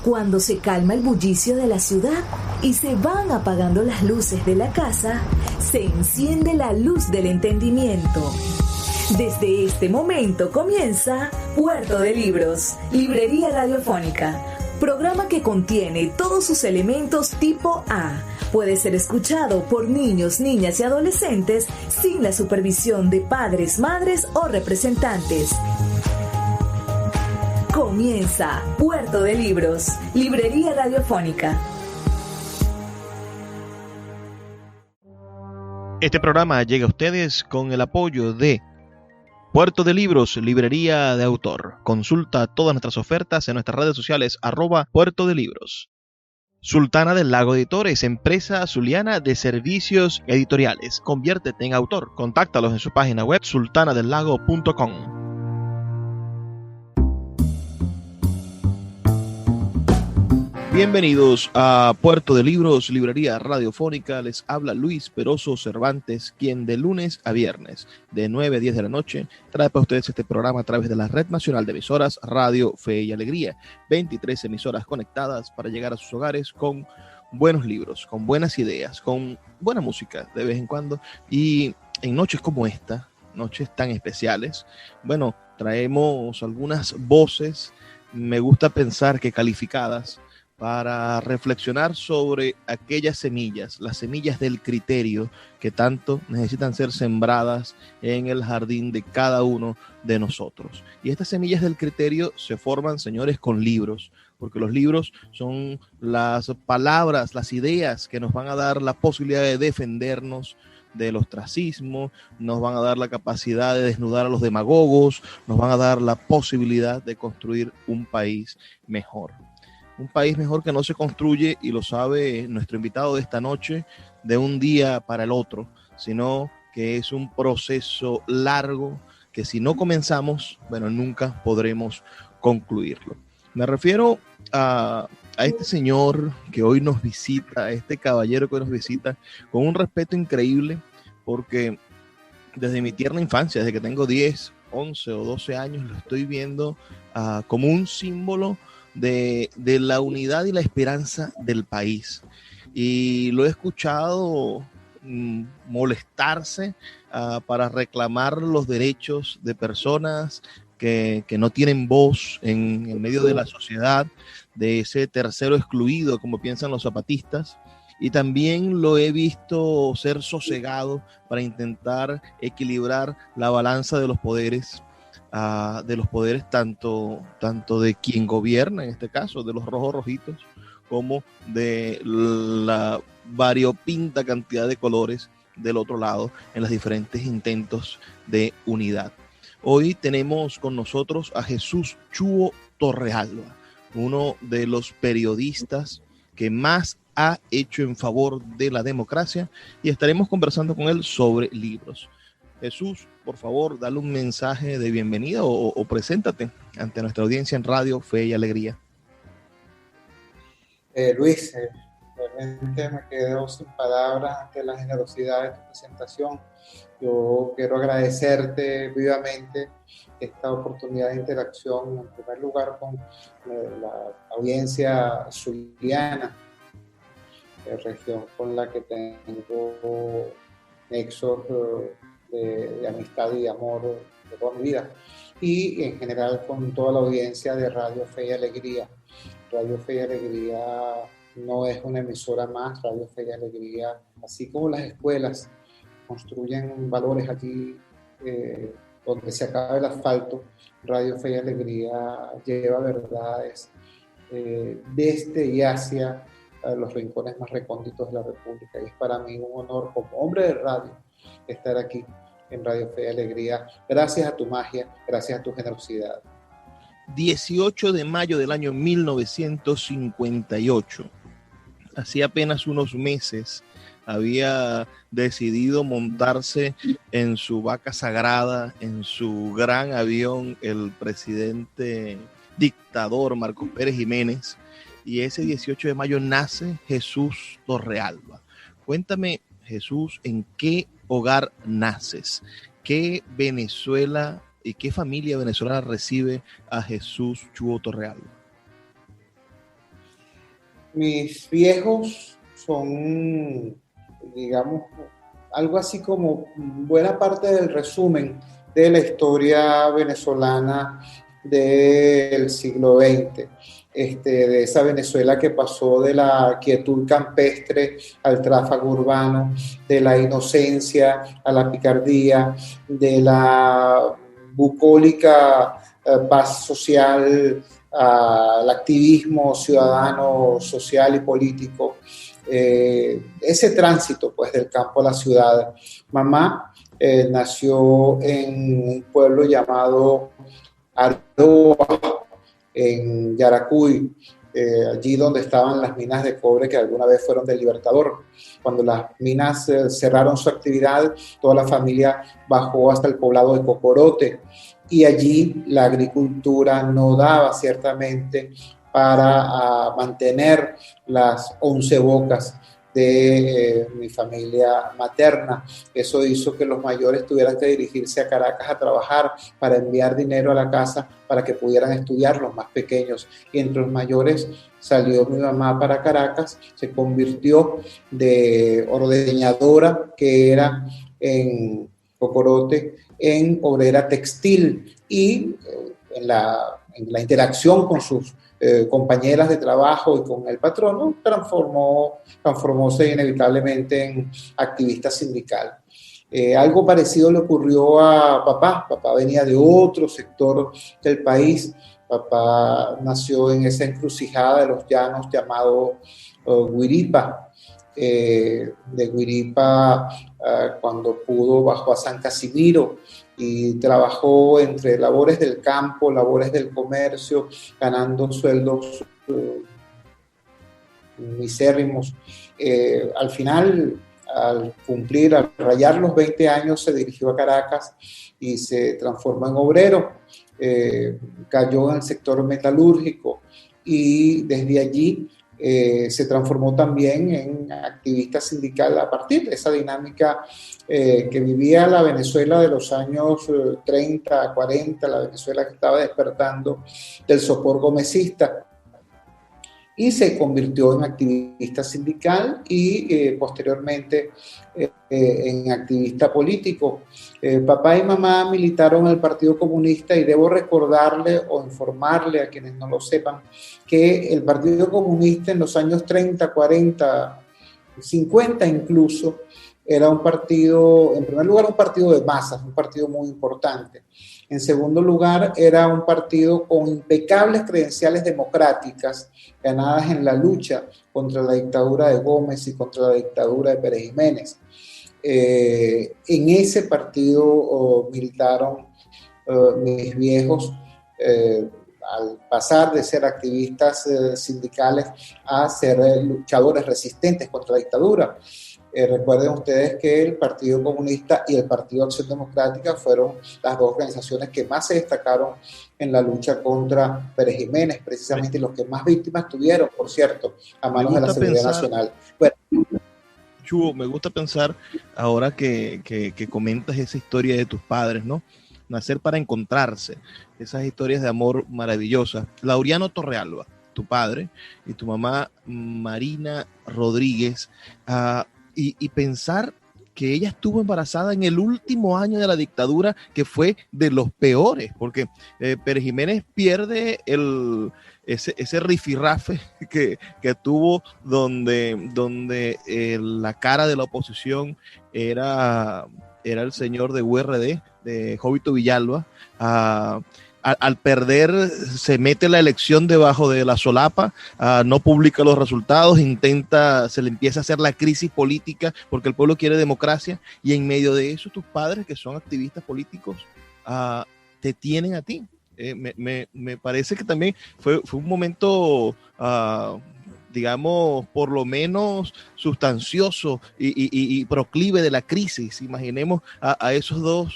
Cuando se calma el bullicio de la ciudad y se van apagando las luces de la casa, se enciende la luz del entendimiento. Desde este momento comienza Puerto de Libros, Librería Radiofónica, programa que contiene todos sus elementos tipo A. Puede ser escuchado por niños, niñas y adolescentes sin la supervisión de padres, madres o representantes. Comienza Puerto de Libros, Librería Radiofónica. Este programa llega a ustedes con el apoyo de Puerto de Libros, Librería de Autor. Consulta todas nuestras ofertas en nuestras redes sociales @Puerto de Libros. Sultana del Lago Editores, empresa zuliana de servicios editoriales. Conviértete en autor. Contáctalos en su página web sultanadelago.com. Bienvenidos a Puerto de Libros, Librería Radiofónica. Les habla Luis Peroso Cervantes, quien de lunes a viernes, de 9 a 10 de la noche, trae para ustedes este programa a través de la Red Nacional de Emisoras Radio Fe y Alegría. 23 emisoras conectadas para llegar a sus hogares con buenos libros, con buenas ideas, con buena música de vez en cuando. Y en noches como esta, noches tan especiales, bueno, traemos algunas voces, me gusta pensar que calificadas, para reflexionar sobre aquellas semillas, las semillas del criterio que tanto necesitan ser sembradas en el jardín de cada uno de nosotros. Y estas semillas del criterio se forman, señores, con libros, porque los libros son las palabras, las ideas que nos van a dar la posibilidad de defendernos del ostracismo, nos van a dar la capacidad de desnudar a los demagogos, nos van a dar la posibilidad de construir un país mejor. Un país mejor que no se construye, y lo sabe nuestro invitado de esta noche, de un día para el otro, sino que es un proceso largo que si no comenzamos, bueno, nunca podremos concluirlo. Me refiero a este señor que hoy nos visita, a este caballero que hoy nos visita, con un respeto increíble, porque desde mi tierna infancia, desde que tengo 10, 11 o 12 años, lo estoy viendo como un símbolo de la unidad y la esperanza del país. Y lo he escuchado molestarse para reclamar los derechos de personas que no tienen voz en el medio de la sociedad, de ese tercero excluido, como piensan los zapatistas. Y también lo he visto ser sosegado para intentar equilibrar la balanza de los poderes, tanto de quien gobierna, en este caso, de los rojos rojitos, como de la variopinta cantidad de colores del otro lado en los diferentes intentos de unidad. Hoy tenemos con nosotros a Jesús Chuo Torrealba, uno de los periodistas que más ha hecho en favor de la democracia, y estaremos conversando con él sobre libros. Jesús, por favor, dale un mensaje de bienvenida o preséntate ante nuestra audiencia en Radio Fe y Alegría. Luis, realmente me quedo sin palabras ante la generosidad de tu presentación. Yo quiero agradecerte vivamente esta oportunidad de interacción, en primer lugar con la audiencia zuliana, región con la que tengo nexos de amistad y amor de toda mi vida, y en general con toda la audiencia de Radio Fe y Alegría. Radio Fe y Alegría no es una emisora más. Radio Fe y Alegría, así como las escuelas construyen valores aquí donde se acaba el asfalto, Radio Fe y Alegría lleva verdades desde y hacia los rincones más recónditos de la República, y es para mí un honor como hombre de radio estar aquí en Radio Fe y Alegría. Gracias a tu magia, gracias a tu generosidad. 18 de mayo del año 1958. Hacía apenas unos meses había decidido montarse en su vaca sagrada, en su gran avión, el presidente dictador Marcos Pérez Jiménez, y ese 18 de mayo nace Jesús Torrealba. Cuéntame, Jesús, ¿en qué hogar naces? ¿Qué Venezuela y qué familia venezolana recibe a Jesús Chuo Torrealba? Mis viejos son, digamos, algo así como buena parte del resumen de la historia venezolana del siglo XX, de esa Venezuela que pasó de la quietud campestre al tráfago urbano, de la inocencia a la picardía, de la bucólica paz social al activismo ciudadano, social y político, ese tránsito pues del campo a la ciudad. Mamá nació en un pueblo llamado Aroa, en Yaracuy, allí donde estaban las minas de cobre que alguna vez fueron del Libertador. Cuando las minas cerraron su actividad, toda la familia bajó hasta el poblado de Cocorote, y allí la agricultura no daba ciertamente para mantener las 11 bocas de mi familia materna. Eso hizo que los mayores tuvieran que dirigirse a Caracas a trabajar para enviar dinero a la casa para que pudieran estudiar los más pequeños. Y entre los mayores salió mi mamá para Caracas, se convirtió de ordeñadora, que era en Cocorote, en obrera textil, y en la interacción con sus compañeras de trabajo y con el patrono, transformóse inevitablemente en activista sindical. Algo parecido le ocurrió a papá. Papá venía de otro sector del país. Papá nació en esa encrucijada de los llanos llamado Guiripa. De Guiripa, cuando pudo, bajó a San Casimiro y trabajó entre labores del campo, labores del comercio, ganando sueldos misérrimos. Al final, al rayar los 20 años, se dirigió a Caracas y se transformó en obrero. Cayó en el sector metalúrgico y desde allí se transformó también en activista sindical a partir de esa dinámica que vivía la Venezuela de los años 30, 40, la Venezuela que estaba despertando del sopor gomecista, y se convirtió en activista sindical y posteriormente en activista político. Papá y mamá militaron en el Partido Comunista, y debo recordarle o informarle a quienes no lo sepan que el Partido Comunista en los años 30, 40, 50 incluso, era un partido, en primer lugar, un partido de masas, un partido muy importante. En segundo lugar, era un partido con impecables credenciales democráticas ganadas en la lucha contra la dictadura de Gómez y contra la dictadura de Pérez Jiménez. En ese partido militaron mis viejos, al pasar de ser activistas sindicales a ser luchadores resistentes contra la dictadura. Recuerden ustedes que el Partido Comunista y el Partido Acción Democrática fueron las dos organizaciones que más se destacaron en la lucha contra Pérez Jiménez, precisamente los que más víctimas tuvieron, por cierto, a manos de la Seguridad Nacional. Bueno, Chugo, me gusta pensar ahora que comentas esa historia de tus padres, ¿no? Nacer para encontrarse, esas historias de amor maravillosas. Laureano Torrealba, tu padre, y tu mamá Marina Rodríguez, y pensar que ella estuvo embarazada en el último año de la dictadura, que fue de los peores, porque Pérez Jiménez pierde ese rifirrafe que tuvo, donde la cara de la oposición era el señor de URD, de Jovito Villalba. Al perder, se mete la elección debajo de la solapa, no publica los resultados, se le empieza a hacer la crisis política porque el pueblo quiere democracia, y en medio de eso tus padres, que son activistas políticos, te tienen a ti. Me parece que también fue un momento, digamos, por lo menos sustancioso y proclive de la crisis. Imaginemos a esos dos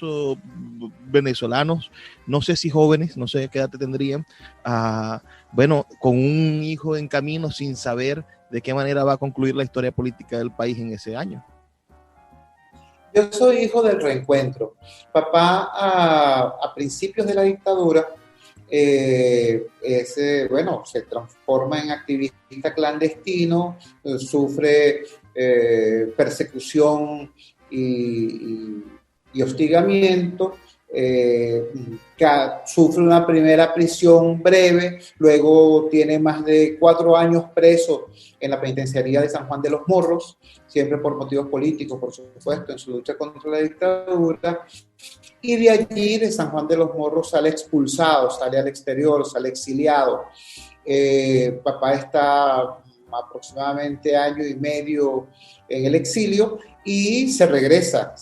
venezolanos, no sé si jóvenes, no sé qué edad tendrían, bueno, con un hijo en camino, sin saber de qué manera va a concluir la historia política del país en ese año. Yo soy hijo del reencuentro. Papá, a principios de la dictadura, bueno, se transforma en activista clandestino, sufre persecución y hostigamiento, sufre una primera prisión breve, luego tiene más de 4 años preso en la penitenciaría de San Juan de los Morros, siempre por motivos políticos, por supuesto, en su lucha contra la dictadura, y de allí, de San Juan de los Morros, sale expulsado, sale al exterior, sale exiliado. Papá está aproximadamente 1 año y medio en el exilio y se regresa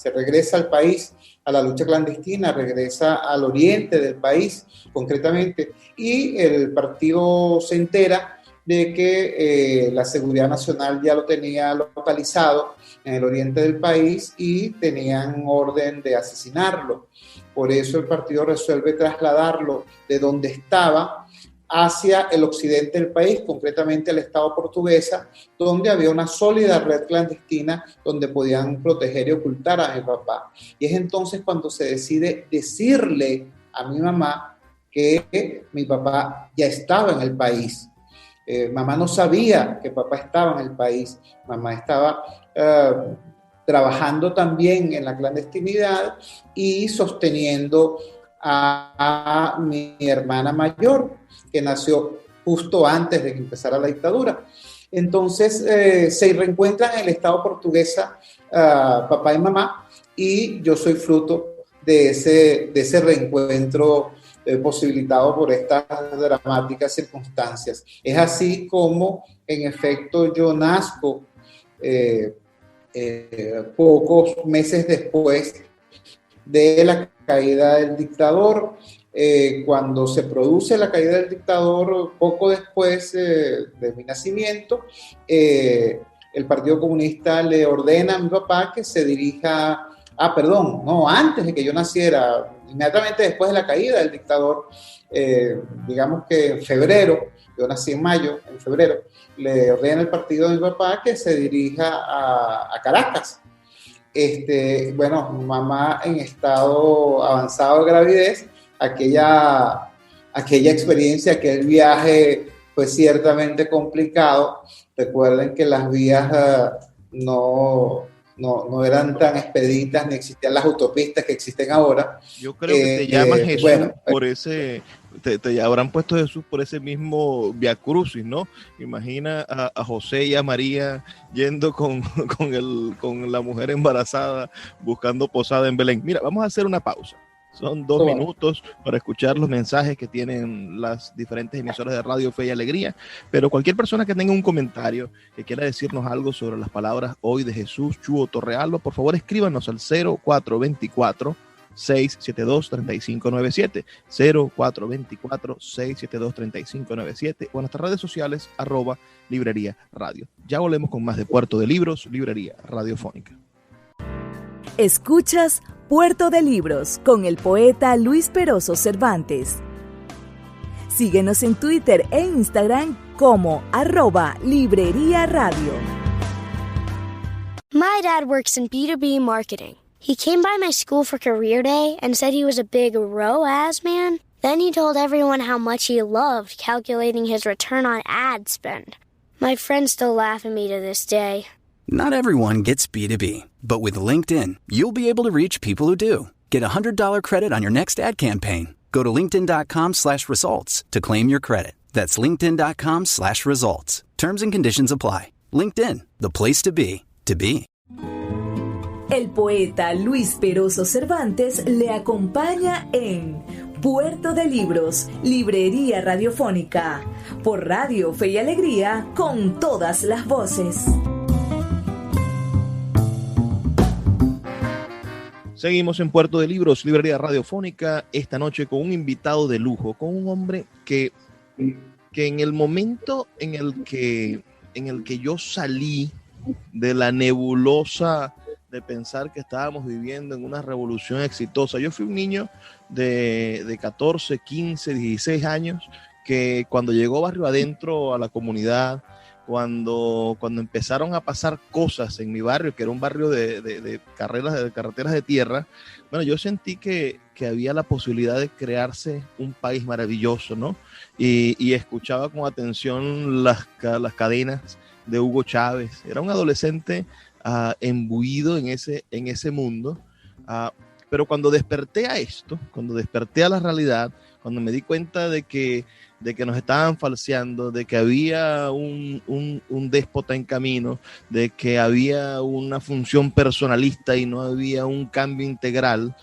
al país, a la lucha clandestina, regresa al oriente del país concretamente, y el partido se entera de que la Seguridad Nacional ya lo tenía localizado en el oriente del país y tenían orden de asesinarlo. Por eso el partido resuelve trasladarlo de donde estaba hacia el occidente del país, concretamente el estado Portuguesa, donde había una sólida red clandestina donde podían proteger y ocultar a mi papá. Y es entonces cuando se decide decirle a mi mamá que mi papá ya estaba en el país. Mamá no sabía que papá estaba en el país. Mamá estaba trabajando también en la clandestinidad y sosteniendo a mi hermana mayor, que nació justo antes de que empezara la dictadura. Entonces se reencuentran en el estado Portuguesa papá y mamá, y yo soy fruto de ese reencuentro posibilitado por estas dramáticas circunstancias. Es así como, en efecto, yo nazco pocos meses después de la caída del dictador. Cuando se produce la caída del dictador, poco después de mi nacimiento, el Partido Comunista le ordena a mi papá que se dirija, antes de que yo naciera, inmediatamente después de la caída del dictador, digamos que en febrero, yo nací en mayo, en febrero, le ordena el partido de mi papá que se dirija a Caracas. Bueno, mamá en estado avanzado de gravidez, aquella experiencia, aquel viaje fue ciertamente complicado. Recuerden que las vías no eran tan expeditas, ni existían las autopistas que existen ahora. Yo creo que te llamas Jesús por ese, te habrán puesto Jesús por ese mismo Via Crucis, ¿no? Imagina a José y a María yendo con la mujer embarazada, buscando posada en Belén. Mira, vamos a hacer una pausa. Son 2 minutos para escuchar los mensajes que tienen las diferentes emisoras de Radio Fe y Alegría, pero cualquier persona que tenga un comentario, que quiera decirnos algo sobre las palabras hoy de Jesús Chuo Torrealba, por favor escríbanos al 0424-672-3597, 0424-672-3597 o en nuestras redes sociales @Librería Radio. Ya volvemos con más de Puerto de Libros, Librería Radiofónica. Escuchas Puerto de Libros con el poeta Luis Peroso Cervantes. Síguenos en Twitter e Instagram como @Librería Radio. My dad works in B2B marketing. He came by my school for career day and said he was a big ROAS man. Then he told everyone how much he loved calculating his return on ad spend. My friends still laugh at me to this day. Not everyone gets B2B, but with LinkedIn, you'll be able to reach people who do. Get $100 credit on your next ad campaign. Go to linkedin.com/results to claim your credit. That's linkedin.com/results. Terms and conditions apply. LinkedIn, the place to be, to be. El poeta Luis Peroso Cervantes le acompaña en Puerto de Libros, Librería Radiofónica, por Radio Fe y Alegría, con todas las voces. Seguimos en Puerto de Libros, Librería Radiofónica, esta noche con un invitado de lujo, con un hombre que en el momento en el que yo salí de la nebulosa de pensar que estábamos viviendo en una revolución exitosa. Yo fui un niño de 14, 15, 16 años que cuando llegó Barrio Adentro a la comunidad, cuando empezaron a pasar cosas en mi barrio, que era un barrio de carreteras de tierra, bueno, yo sentí que había la posibilidad de crearse un país maravilloso, ¿no? Y escuchaba con atención las cadenas de Hugo Chávez. Era un adolescente embuido en ese mundo, pero cuando desperté a esto, cuando desperté a la realidad, cuando me di cuenta de que nos estaban falseando, de que había un déspota en camino, de que había una función personalista y no había un cambio integral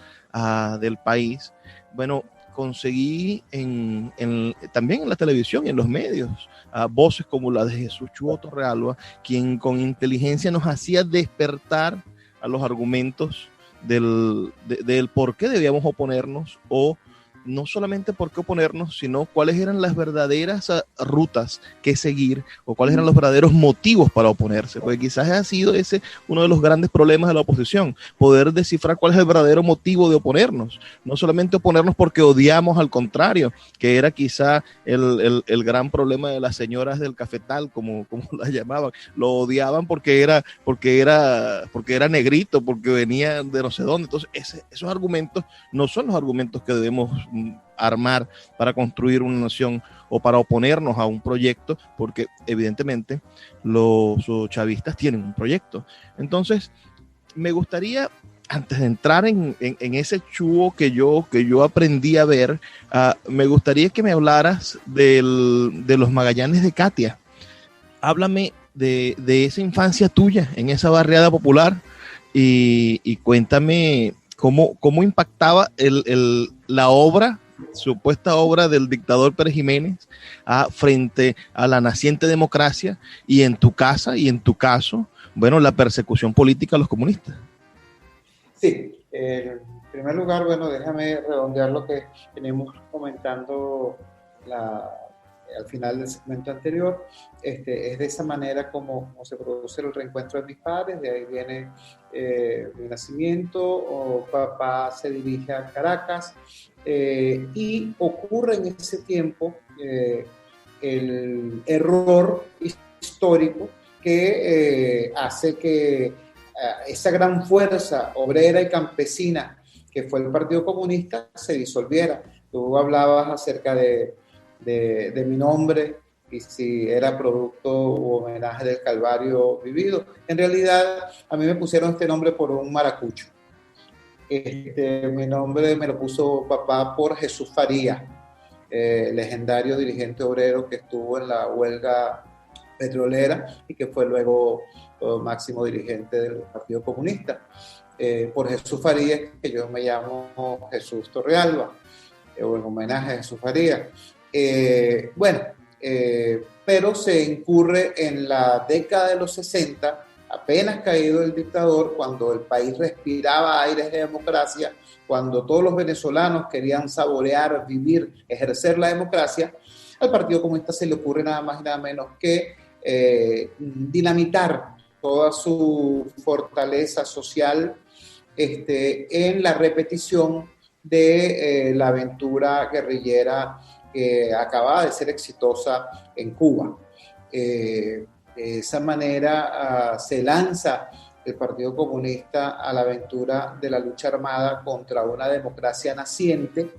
del país, bueno, conseguí también en la televisión y en los medios voces como la de Jesús Chuo Torrealba, quien con inteligencia nos hacía despertar a los argumentos del por qué debíamos oponernos, o no solamente por qué oponernos, sino cuáles eran las verdaderas rutas que seguir, o cuáles eran los verdaderos motivos para oponerse, porque quizás ha sido ese uno de los grandes problemas de la oposición, poder descifrar cuál es el verdadero motivo de oponernos, no solamente oponernos porque odiamos, al contrario, que era quizá el gran problema de las señoras del cafetal, como las llamaban, lo odiaban porque era negrito, porque venía de no sé dónde. Entonces esos argumentos no son los argumentos que debemos armar para construir una nación o para oponernos a un proyecto, porque evidentemente los chavistas tienen un proyecto. Entonces, me gustaría, antes de entrar en ese Chuo que yo aprendí a ver, me gustaría que me hablaras de los Magallanes de Catia. Háblame de esa infancia tuya en esa barriada popular y cuéntame cómo impactaba la supuesta obra del dictador Pérez Jiménez frente a la naciente democracia, y en tu casa y en tu caso, bueno, la persecución política a los comunistas. Sí, en primer lugar, bueno, déjame redondear lo que venimos comentando al final del segmento anterior. Es de esa manera como se produce el reencuentro de mis padres. De ahí viene mi nacimiento. Papá se dirige a Caracas y ocurre en ese tiempo el error histórico que hace que esa gran fuerza obrera y campesina que fue el Partido Comunista se disolviera. Tú hablabas acerca de mi nombre y si era producto u homenaje del Calvario vivido. En realidad, a mí me pusieron este nombre por un maracucho. Mi nombre me lo puso papá por Jesús Faría, legendario dirigente obrero que estuvo en la huelga petrolera y que fue luego máximo dirigente del Partido Comunista. Por Jesús Faría, que yo me llamo Jesús Torrealba, o en homenaje a Jesús Faría. Pero se incurre en la década de los 60, apenas caído el dictador, cuando el país respiraba aires de democracia, cuando todos los venezolanos querían saborear, vivir, ejercer la democracia. Al Partido Comunista se le ocurre nada más y nada menos que dinamitar toda su fortaleza social en la repetición de la aventura guerrillera que acababa de ser exitosa en Cuba. De esa manera se lanza el Partido Comunista a la aventura de la lucha armada contra una democracia naciente.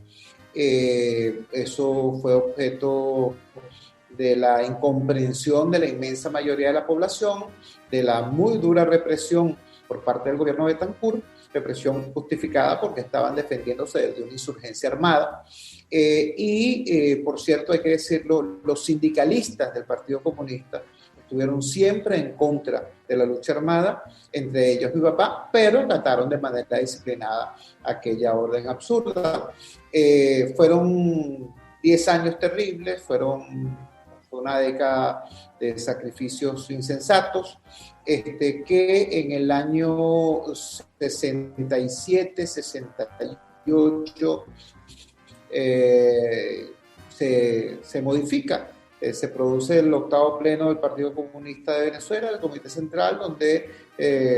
Eso fue objeto de la incomprensión de la inmensa mayoría de la población, de la muy dura represión por parte del gobierno de Betancur, represión justificada porque estaban defendiéndose de una insurgencia armada. Por cierto, hay que decirlo, los sindicalistas del Partido Comunista estuvieron siempre en contra de la lucha armada, entre ellos mi papá, pero acataron de manera disciplinada aquella orden absurda. Fueron 10 años terribles, fue una década de sacrificios insensatos, que en el año 67, 68 se modifica. Se produce el 8º pleno del Partido Comunista de Venezuela, el Comité Central, donde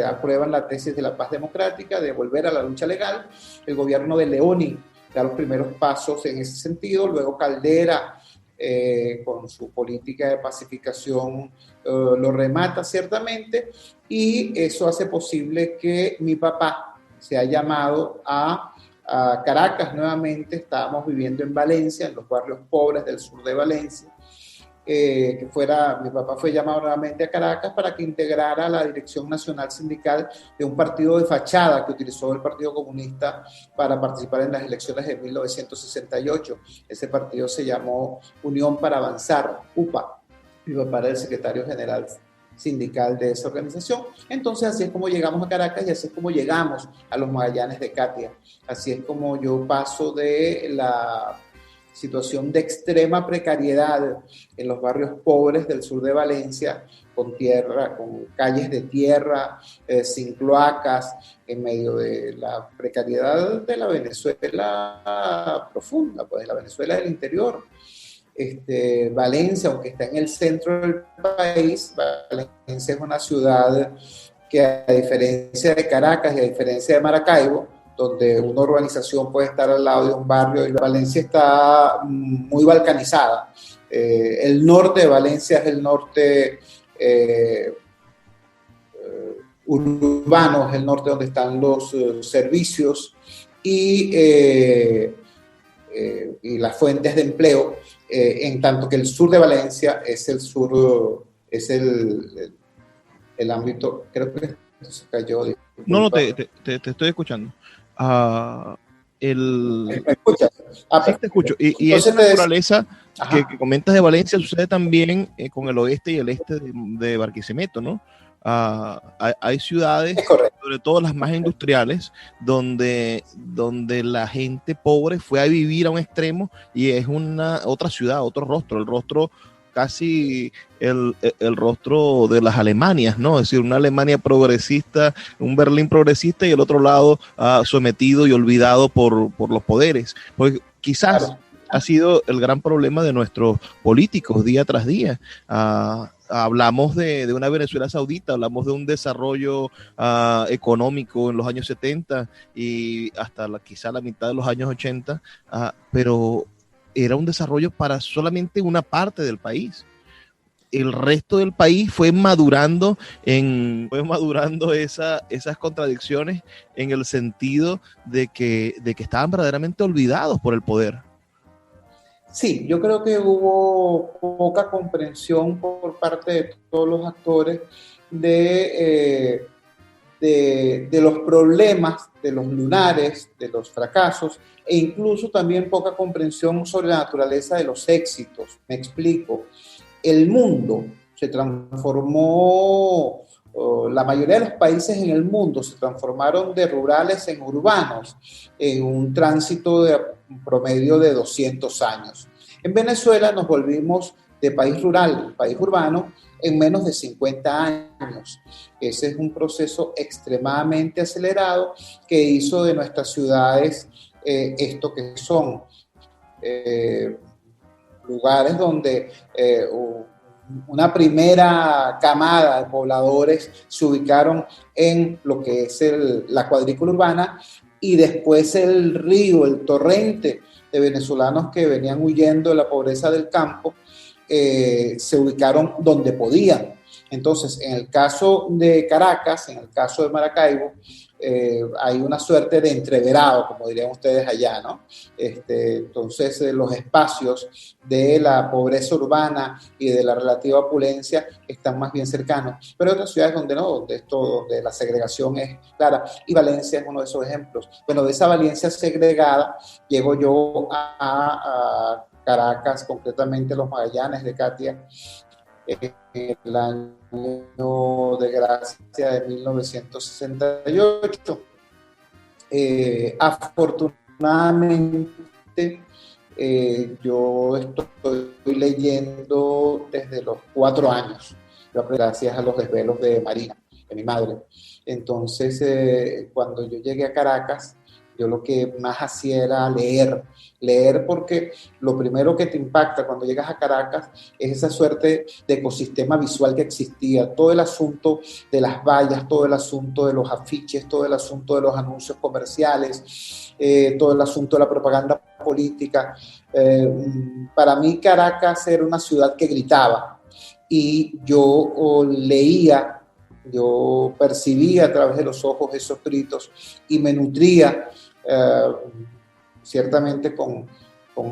aprueban la tesis de la paz democrática, de volver a la lucha legal. El gobierno de Leoni da los primeros pasos en ese sentido. Luego Caldera con su política de pacificación lo remata ciertamente, y eso hace posible que mi papá sea llamado a Caracas nuevamente. Estábamos viviendo en Valencia, en los barrios pobres del sur de Valencia. Mi papá fue llamado nuevamente a Caracas para que integrara la dirección nacional sindical de un partido de fachada que utilizó el Partido Comunista para participar en las elecciones de 1968. Ese partido se llamó Unión para Avanzar, UPA. Mi papá era el secretario general sindical de esa organización. Entonces así es como llegamos a Caracas y así es como llegamos a los Magallanes de Catia. Así es como yo paso de la situación de extrema precariedad en los barrios pobres del sur de Valencia, con tierra, con calles de tierra, sin cloacas, en medio de la precariedad de la Venezuela profunda, pues de la Venezuela del interior. Valencia, aunque está en el centro del país, Valencia es una ciudad que, a diferencia de Caracas y a diferencia de Maracaibo, donde una urbanización puede estar al lado de un barrio, y Valencia está muy balcanizada. El norte de Valencia es el norte urbano, es el norte donde están los servicios y las fuentes de empleo, en tanto que el sur de Valencia es el sur, es el ámbito, creo que se cayó. No, te estoy escuchando. ¿Me escuchas? Sí, te escucho. Y esa naturaleza que comentas de Valencia sucede también con el oeste y el este de Barquisimeto, ¿no? Hay ciudades, sobre todo las más industriales, donde la gente pobre fue a vivir a un extremo y es otra ciudad, otro rostro, el rostro casi el rostro de las Alemanias, ¿no? Es decir, una Alemania progresista, un Berlín progresista y el otro lado sometido y olvidado por los poderes. Porque quizás ha sido el gran problema de nuestros políticos día tras día. Hablamos de una Venezuela saudita, hablamos de un desarrollo económico en los años 70 y hasta quizá la mitad de los años 80, pero era un desarrollo para solamente una parte del país. El resto del país fue madurando esas contradicciones en el sentido de que estaban verdaderamente olvidados por el poder. Sí, yo creo que hubo poca comprensión por parte de todos los actores de los problemas, de los lunares, de los fracasos, e incluso también poca comprensión sobre la naturaleza de los éxitos. Me explico. El mundo se transformó, la mayoría de los países en el mundo se transformaron de rurales en urbanos en un tránsito de promedio de 200 años. En Venezuela nos volvimos de país rural a país urbano en menos de 50 años. Ese es un proceso extremadamente acelerado que hizo de nuestras ciudades esto que son lugares donde una primera camada de pobladores se ubicaron en lo que es la cuadrícula urbana, y después el río, el torrente de venezolanos que venían huyendo de la pobreza del campo se ubicaron donde podían. Entonces, en el caso de Caracas, en el caso de Maracaibo, hay una suerte de entreverado, como dirían ustedes allá, ¿no? Entonces, los espacios de la pobreza urbana y de la relativa opulencia están más bien cercanos. Pero hay otras ciudades donde no, donde la segregación es clara, y Valencia es uno de esos ejemplos. Bueno, de esa Valencia segregada llego yo a Caracas, concretamente los Magallanes de Catia, el año de gracia de 1968. Afortunadamente, yo estoy leyendo desde los 4 años, gracias a los desvelos de Marina, de mi madre. Entonces, cuando yo llegué a Caracas, yo lo que más hacía era leer porque lo primero que te impacta cuando llegas a Caracas es esa suerte de ecosistema visual que existía, todo el asunto de las vallas, todo el asunto de los afiches, todo el asunto de los anuncios comerciales, todo el asunto de la propaganda política. Para mí Caracas era una ciudad que gritaba y yo leía, yo percibía a través de los ojos esos gritos y me nutría ciertamente con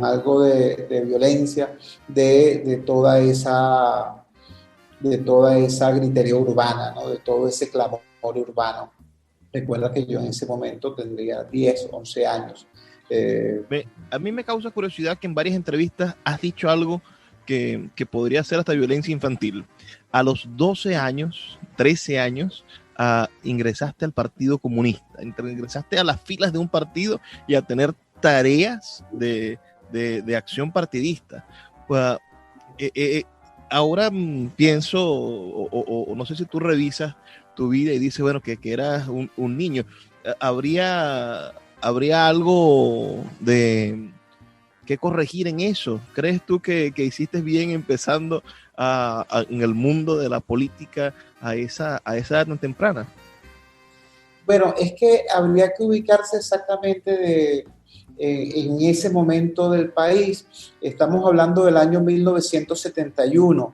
algo de violencia de toda esa gritería urbana, ¿no? De todo ese clamor urbano. Recuerda que yo en ese momento tendría 10, 11 años. A mí me causa curiosidad que en varias entrevistas has dicho algo que podría ser hasta violencia infantil. A los 12 años, 13 años, ingresaste al Partido Comunista, ingresaste a las filas de un partido y a tener tareas de acción partidista. Ahora pienso, o no sé si tú revisas tu vida y dices, bueno, que eras un niño. ¿Habría algo de que corregir en eso? ¿Crees tú que hiciste bien empezando en el mundo de la política a esa edad tan temprana? Bueno, es que habría que ubicarse exactamente en ese momento del país. Estamos hablando del año 1971,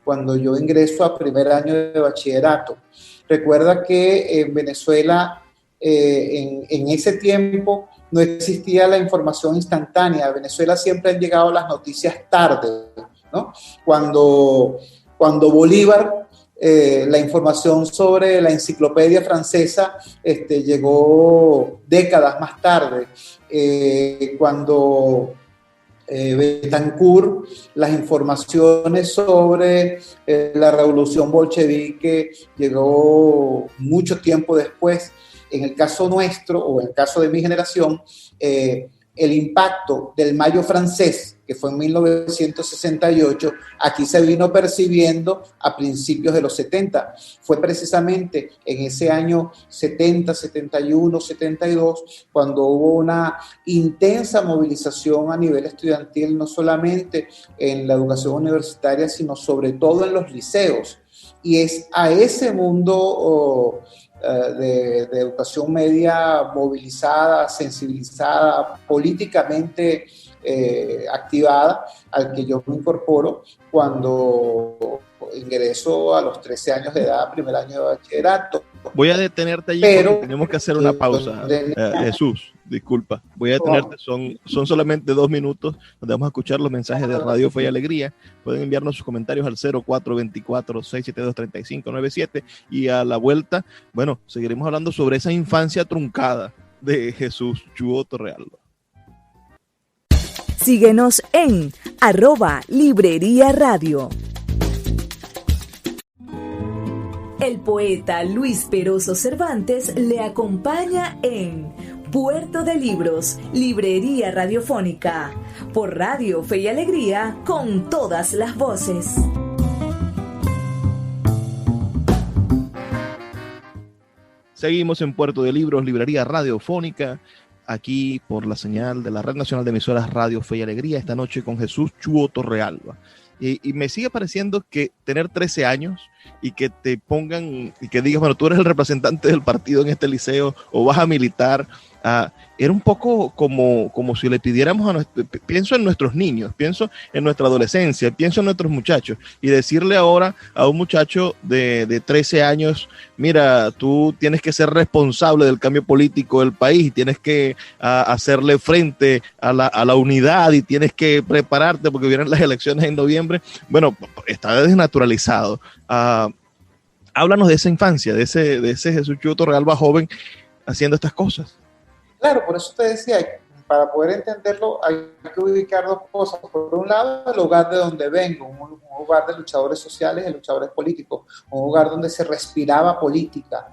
cuando yo ingreso a primer año de bachillerato. Recuerda que en Venezuela, en ese tiempo, no existía la información instantánea. A Venezuela siempre han llegado las noticias tarde, ¿no? Cuando Bolívar, la información sobre la enciclopedia francesa llegó décadas más tarde. Cuando Betancourt, las informaciones sobre la revolución bolchevique llegó mucho tiempo después. En el caso nuestro, o en el caso de mi generación, el impacto del Mayo francés, que fue en 1968, aquí se vino percibiendo a principios de los 70. Fue precisamente en ese año 70, 71, 72, cuando hubo una intensa movilización a nivel estudiantil, no solamente en la educación universitaria, sino sobre todo en los liceos. Y es a ese mundo de educación media movilizada, sensibilizada, políticamente activada, al que yo me incorporo cuando ingreso a los 13 años de edad, primer año de bachillerato. Voy a detenerte allí porque tenemos que hacer una pausa. Jesús, disculpa. Voy a detenerte, son solamente 2 minutos donde vamos a escuchar los mensajes de Radio Fe y Alegría. Pueden enviarnos sus comentarios al 0424-672-3597 y a la vuelta, bueno, seguiremos hablando sobre esa infancia truncada de Jesús Chuo Torrealba. Síguenos en @Librería Radio. El poeta Luis Peroso Cervantes le acompaña en Puerto de Libros, Librería Radiofónica, por Radio Fe y Alegría, con todas las voces. Seguimos en Puerto de Libros, Librería Radiofónica, aquí por la señal de la Red Nacional de Emisoras Radio Fe y Alegría, esta noche con Jesús Chuo Torrealba. Y me sigue pareciendo que tener 13 años y que te pongan y que digas, bueno, tú eres el representante del partido en este liceo o vas a militar, era un poco como si le pidiéramos pienso en nuestros niños, pienso en nuestra adolescencia, pienso en nuestros muchachos, y decirle ahora a un muchacho de 13 años, mira, tú tienes que ser responsable del cambio político del país, y tienes que hacerle frente a la unidad, y tienes que prepararte porque vienen las elecciones en noviembre. Bueno, está desnaturalizado. Háblanos de esa infancia, de ese Jesús Chuo Torrealba joven haciendo estas cosas. Claro, por eso te decía, para poder entenderlo hay que ubicar 2 cosas. Por un lado, el lugar de donde vengo, un lugar de luchadores sociales y luchadores políticos, un lugar donde se respiraba política.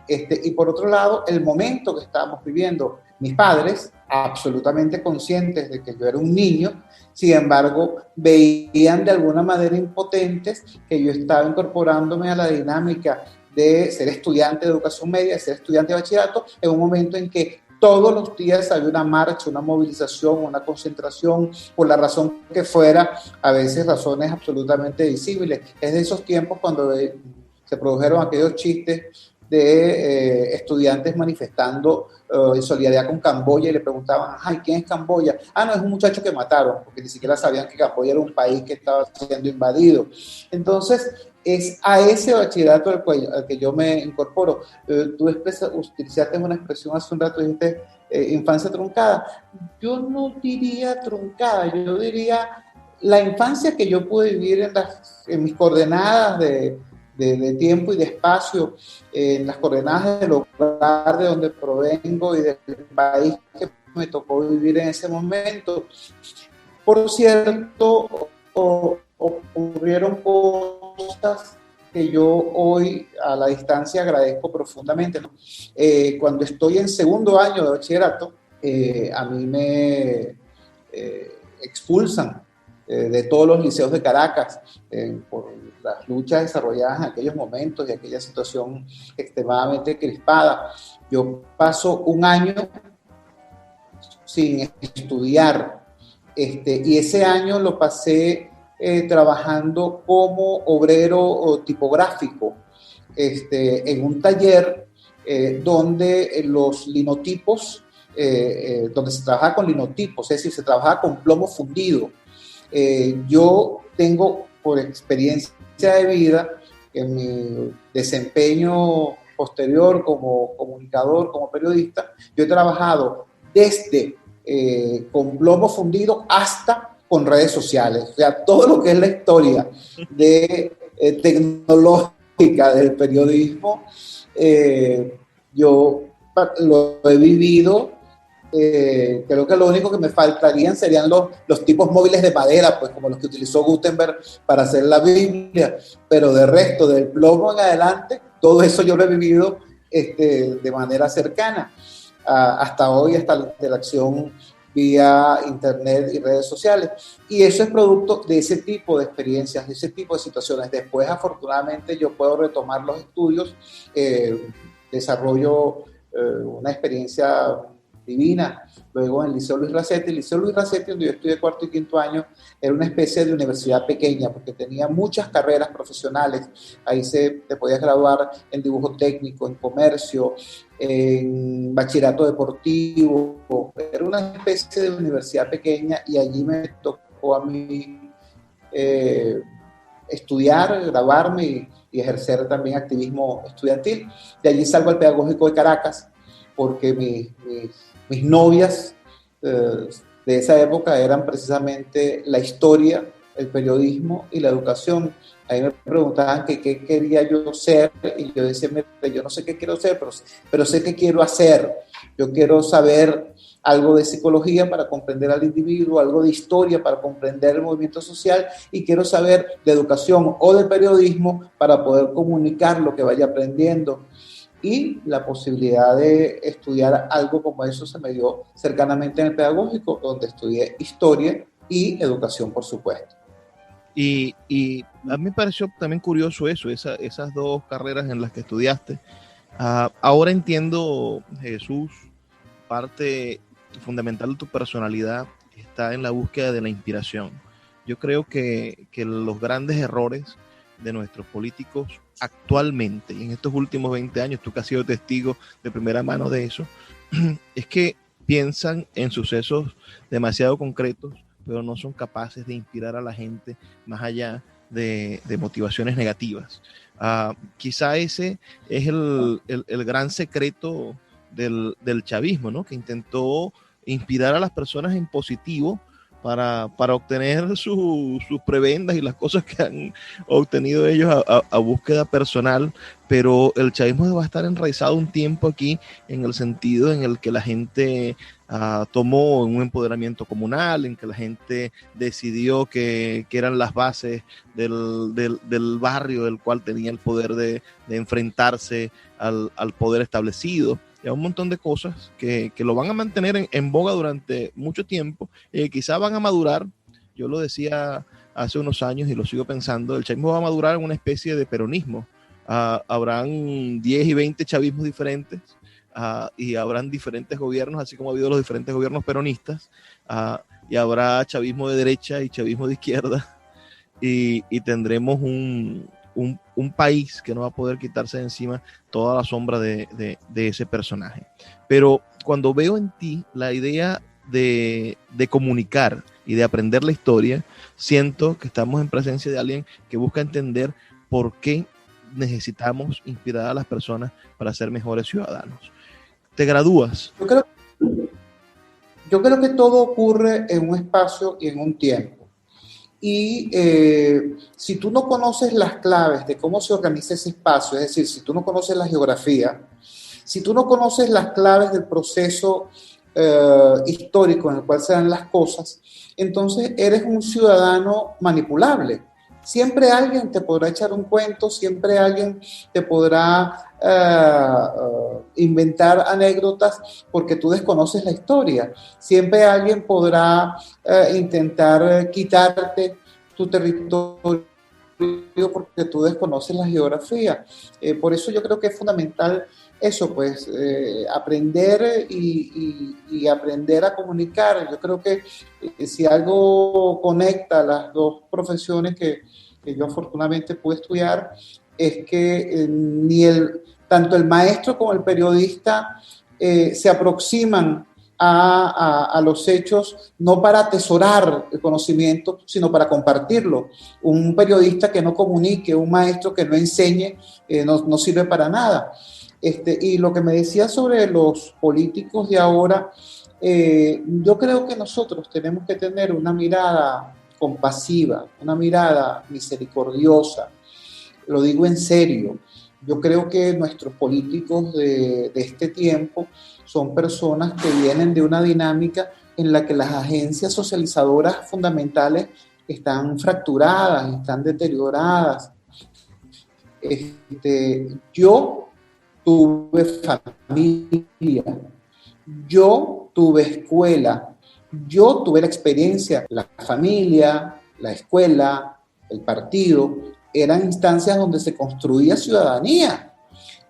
Y por otro lado, el momento que estábamos viviendo. Mis padres, absolutamente conscientes de que yo era un niño, sin embargo, veían de alguna manera impotentes que yo estaba incorporándome a la dinámica de ser estudiante de educación media, de ser estudiante de bachillerato, en un momento en que todos los días había una marcha, una movilización, una concentración, por la razón que fuera, a veces razones absolutamente visibles. Es de esos tiempos cuando se produjeron aquellos chistes de estudiantes manifestando en solidaridad con Camboya y le preguntaban, ay, ¿quién es Camboya? Ah, no, es un muchacho que mataron, porque ni siquiera sabían que Camboya era un país que estaba siendo invadido. Entonces, es a ese bachillerato al que yo me incorporo. Tú utilizaste una expresión hace un rato, dijiste infancia truncada. Yo no diría truncada, yo diría la infancia que yo pude vivir en mis coordenadas de tiempo y de espacio, en las coordenadas del lugar de donde provengo y del país que me tocó vivir en ese momento. Por cierto, ocurrieron cosas que yo hoy a la distancia agradezco profundamente, ¿no? Cuando estoy en segundo año de bachillerato, a mí me expulsan de todos los liceos de Caracas por las luchas desarrolladas en aquellos momentos y aquella situación extremadamente crispada. Yo paso un año sin estudiar, y ese año lo pasé trabajando como obrero tipográfico en un taller donde los linotipos, donde se trabajaba con linotipos, es decir, se trabajaba con plomo fundido. Yo tengo por experiencia de vida, en mi desempeño posterior como comunicador, como periodista, yo he trabajado desde con plomo fundido hasta con redes sociales. O sea, todo lo que es la historia de tecnológica del periodismo, yo lo he vivido. Creo que lo único que me faltarían serían los tipos móviles de madera, pues como los que utilizó Gutenberg para hacer la Biblia, pero de resto, del plomo en adelante, todo eso yo lo he vivido de manera cercana. Hasta hoy, hasta la interacción vía internet y redes sociales. Y eso es producto de ese tipo de experiencias, de ese tipo de situaciones. Después, afortunadamente, yo puedo retomar los estudios, desarrollo una experiencia divina. Luego en el Liceo Luis Racetti. El Liceo Luis Racetti, donde yo estudié cuarto y quinto año, era una especie de universidad pequeña, porque tenía muchas carreras profesionales. Ahí te podías graduar en dibujo técnico, en comercio, en bachillerato deportivo. Era una especie de universidad pequeña y allí me tocó a mí estudiar, graduarme y ejercer también activismo estudiantil. De allí salgo al Pedagógico de Caracas, porque mis novias de esa época eran precisamente la historia, el periodismo y la educación. Ahí me preguntaban qué quería yo ser y yo decía, yo no sé qué quiero ser, pero sé qué quiero hacer. Yo quiero saber algo de psicología para comprender al individuo, algo de historia para comprender el movimiento social, y quiero saber de educación o de periodismo para poder comunicar lo que vaya aprendiendo. Y la posibilidad de estudiar algo como eso se me dio cercanamente en el Pedagógico, donde estudié historia y educación, por supuesto. Y a mí me pareció también curioso eso, esas dos carreras en las que estudiaste. Ahora entiendo, Jesús, parte fundamental de tu personalidad está en la búsqueda de la inspiración. Yo creo que los grandes errores de nuestros políticos actualmente, y en estos últimos 20 años, tú que has sido testigo de primera mano de eso, es que piensan en sucesos demasiado concretos, pero no son capaces de inspirar a la gente más allá de motivaciones negativas. Quizá ese es el gran secreto del chavismo, ¿no? Que intentó inspirar a las personas en positivo para obtener sus prebendas y las cosas que han obtenido ellos a búsqueda personal, pero el chavismo va a estar enraizado un tiempo aquí en el sentido en el que la gente tomó un empoderamiento comunal, en que la gente decidió que eran las bases del barrio del cual tenía el poder de enfrentarse al poder establecido. Y a un montón de cosas que lo van a mantener en boga durante mucho tiempo, quizás van a madurar. Yo lo decía hace unos años y lo sigo pensando, el chavismo va a madurar en una especie de peronismo. Habrán 10 y 20 chavismos diferentes, y habrán diferentes gobiernos, así como ha habido los diferentes gobiernos peronistas, y habrá chavismo de derecha y chavismo de izquierda, y tendremos un país que no va a poder quitarse de encima toda la sombra de ese personaje. Pero cuando veo en ti la idea de comunicar y de aprender la historia, siento que estamos en presencia de alguien que busca entender por qué necesitamos inspirar a las personas para ser mejores ciudadanos. ¿Te gradúas? Yo creo que todo ocurre en un espacio y en un tiempo. Y si tú no conoces las claves de cómo se organiza ese espacio, es decir, si tú no conoces la geografía, si tú no conoces las claves del proceso histórico en el cual se dan las cosas, entonces eres un ciudadano manipulable. Siempre alguien te podrá echar un cuento, siempre alguien te podrá inventar anécdotas porque tú desconoces la historia. Siempre alguien podrá intentar quitarte tu territorio porque tú desconoces la geografía. Por eso yo creo que es fundamental eso, pues, aprender y aprender a comunicar. Yo creo que si algo conecta las dos profesiones que yo afortunadamente pude estudiar, es que tanto el maestro como el periodista se aproximan a los hechos no para atesorar el conocimiento, sino para compartirlo. Un periodista que no comunique, un maestro que no enseñe, no sirve para nada. Y lo que me decía sobre los políticos de ahora, yo creo que nosotros tenemos que tener una mirada compasiva, una mirada misericordiosa. Lo digo en serio. Yo creo que nuestros políticos de este tiempo son personas que vienen de una dinámica en la que las agencias socializadoras fundamentales están fracturadas, están deterioradas. Yo tuve familia, yo tuve escuela, yo tuve la experiencia. La familia, la escuela, el partido, eran instancias donde se construía ciudadanía.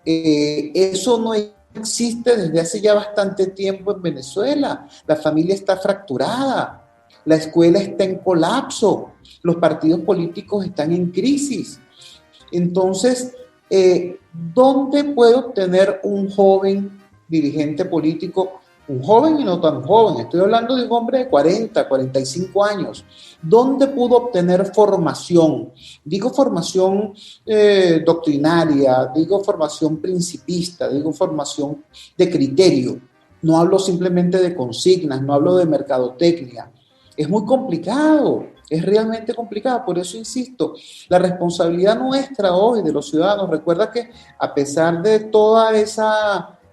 Eso no existe desde hace ya bastante tiempo en Venezuela. La familia está fracturada, la escuela está en colapso, los partidos políticos están en crisis. Entonces, ¿dónde puede obtener un joven dirigente político? Un joven y no tan joven, estoy hablando de un hombre de 40, 45 años. ¿Dónde pudo obtener formación? Digo formación doctrinaria, digo formación principista, digo formación de criterio. No hablo simplemente de consignas, no hablo de mercadotecnia. Es muy complicado, es realmente complicado. Por eso insisto, la responsabilidad nuestra hoy de los ciudadanos, recuerda que a pesar de toda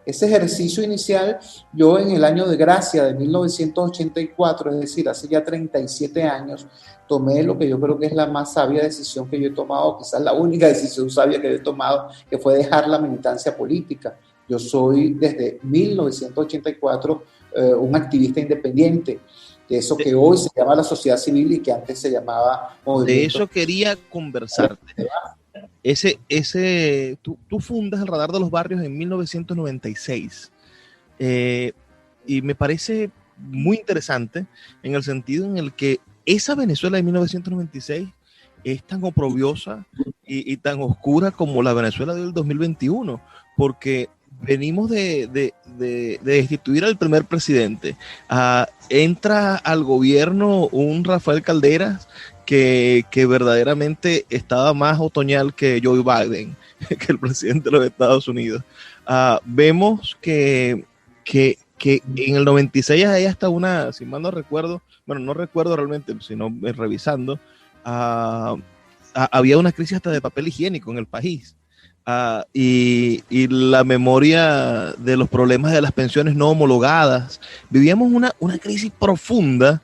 ese ejercicio inicial, yo en el año de gracia de 1984, es decir, hace ya 37 años, tomé lo que yo creo que es la más sabia decisión que yo he tomado, quizás la única decisión sabia que yo he tomado, que fue dejar la militancia política. Yo soy desde 1984 un activista independiente, de eso que hoy se llama la sociedad civil y que antes se llamaba movimiento. De eso quería conversarte. Tú fundas el Radar de los Barrios en 1996 y me parece muy interesante en el sentido en el que esa Venezuela de 1996 es tan oprobiosa y tan oscura como la Venezuela del 2021, porque venimos de destituir al primer presidente, entra al gobierno un Rafael Calderas que verdaderamente estaba más otoñal que Joe Biden, que el presidente de los Estados Unidos. Vemos que en el 96 hay hasta una, si mal no recuerdo, bueno, no recuerdo realmente, sino revisando, había una crisis hasta de papel higiénico en el país. Y la memoria de los problemas de las pensiones no homologadas. Vivíamos una crisis profunda,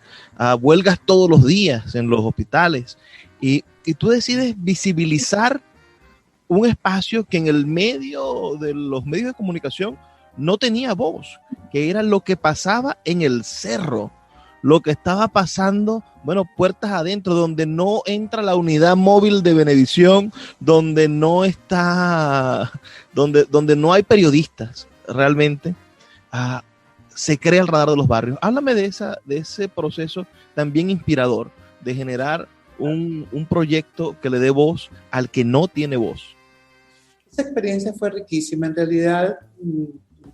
huelgas todos los días en los hospitales, y tú decides visibilizar un espacio que en el medio de los medios de comunicación no tenía voz, que era lo que pasaba en el cerro, lo que estaba pasando, bueno, puertas adentro, donde no entra la unidad móvil de Venevisión, donde no está, donde no hay periodistas realmente, se crea el Radar de los Barrios. Háblame de ese proceso también inspirador, de generar un proyecto que le dé voz al que no tiene voz. Esa experiencia fue riquísima. En realidad,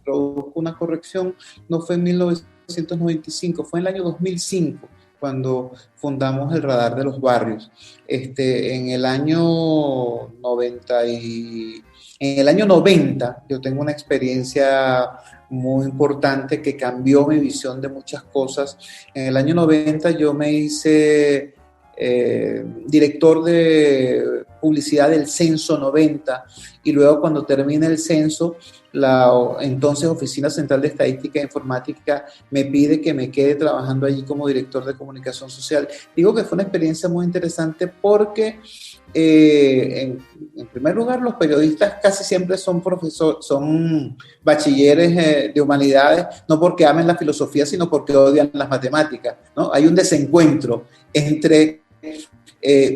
produjo una corrección, no fue en 1995, fue en el año 2005, cuando fundamos el Radar de los Barrios. En el año 90, yo tengo una experiencia muy importante que cambió mi visión de muchas cosas. En el año 90 yo me hice director de publicidad del Censo 90, y luego cuando termina el censo, la entonces Oficina Central de Estadística e Informática me pide que me quede trabajando allí como director de comunicación social. Digo que fue una experiencia muy interesante porque en primer lugar, los periodistas casi siempre son son bachilleres de humanidades, no porque amen la filosofía, sino porque odian las matemáticas, ¿no? Hay un desencuentro entre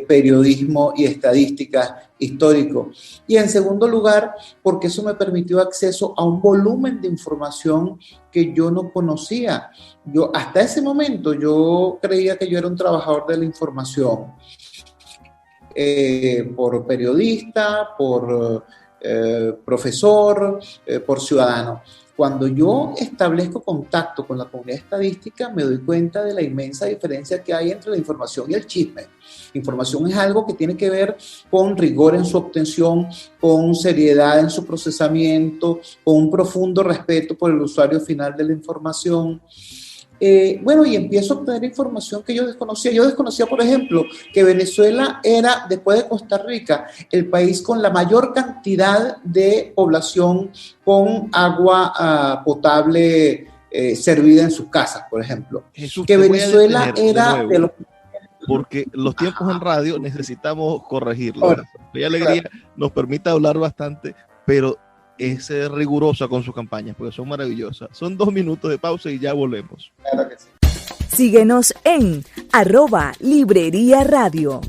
periodismo y estadística histórico. Y en segundo lugar, porque eso me permitió acceso a un volumen de información que yo no conocía. Hasta ese momento yo creía que yo era un trabajador de la información. Por periodista, por profesor, por ciudadano. Cuando yo establezco contacto con la comunidad estadística, me doy cuenta de la inmensa diferencia que hay entre la información y el chisme. Información es algo que tiene que ver con rigor en su obtención, con seriedad en su procesamiento, con un profundo respeto por el usuario final de la información. Y empiezo a obtener información que yo desconocía. Yo desconocía, por ejemplo, que Venezuela era, después de Costa Rica, el país con la mayor cantidad de población con agua potable servida en sus casas, por ejemplo. Jesús, que Venezuela era de los... Porque los tiempos en radio necesitamos corregirlo. Fe y Alegría nos permite hablar bastante, pero es rigurosa con sus campañas, porque son maravillosas. Son 2 minutos de pausa y ya volvemos. Claro que sí. Síguenos en @Librería Radio.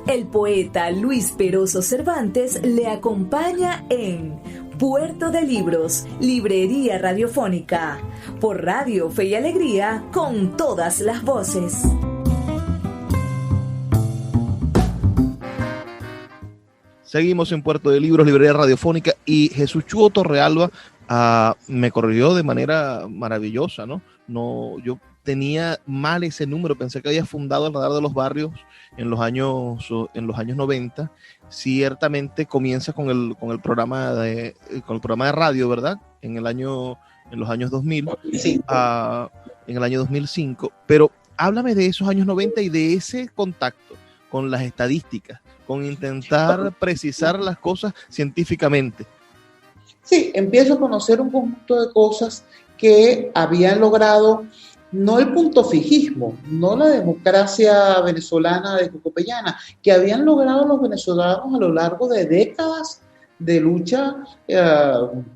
El poeta Luis Peroso Cervantes le acompaña en Puerto de Libros, Librería Radiofónica, por Radio Fe y Alegría, con todas las voces. Seguimos en Puerto de Libros, Librería Radiofónica, y Jesús Chuo Torrealba me corrigió de manera maravillosa, ¿no? Yo tenía mal ese número, pensé que había fundado el Radar de los Barrios en los años 90. Ciertamente comienza con el programa de radio, ¿verdad? En los años 2000, Sí. En el año 2005. Pero háblame de esos años 90 y de ese contacto con las estadísticas, con intentar precisar las cosas científicamente. Sí, empiezo a conocer un conjunto de cosas que habían logrado, no el punto fijismo, no la democracia venezolana de Cocopellana, que habían logrado los venezolanos a lo largo de décadas de lucha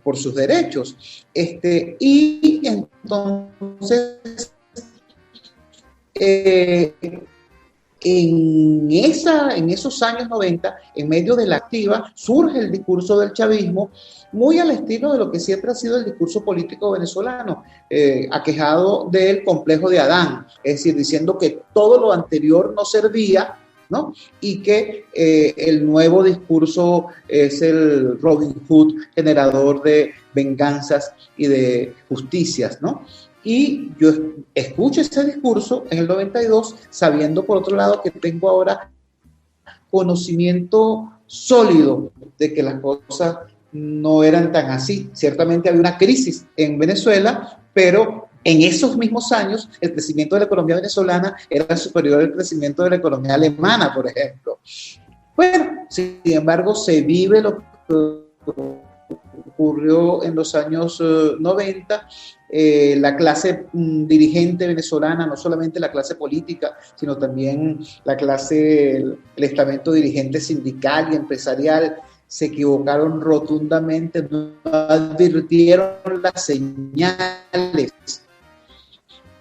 por sus derechos. Y entonces, en esos años 90, en medio de la activa, surge el discurso del chavismo, muy al estilo de lo que siempre ha sido el discurso político venezolano, aquejado del complejo de Adán, es decir, diciendo que todo lo anterior no servía, ¿no? Y que el nuevo discurso es el Robin Hood, generador de venganzas y de justicias, ¿no? Y yo escucho ese discurso en el 92, sabiendo por otro lado que tengo ahora conocimiento sólido de que las cosas no eran tan así. Ciertamente había una crisis en Venezuela, pero en esos mismos años el crecimiento de la economía venezolana era superior al crecimiento de la economía alemana, por ejemplo. Bueno, sin embargo, se vive lo que ocurrió en los años 90. La clase dirigente venezolana, no solamente la clase política, sino también el estamento dirigente sindical y empresarial, se equivocaron rotundamente, no advirtieron las señales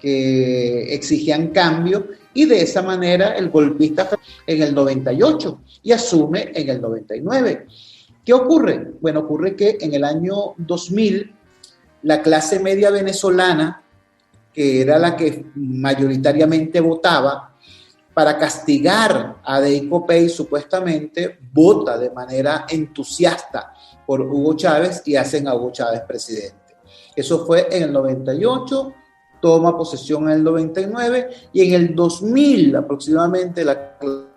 que exigían cambio, y de esa manera el golpista en el 98 y asume en el 99. ¿Qué ocurre? Bueno, ocurre que en el año 2000 la clase media venezolana, que era la que mayoritariamente votaba, para castigar a Deico Pey, supuestamente vota de manera entusiasta por Hugo Chávez y hacen a Hugo Chávez presidente. Eso fue en el 98, toma posesión en el 99 y en el 2000 aproximadamente la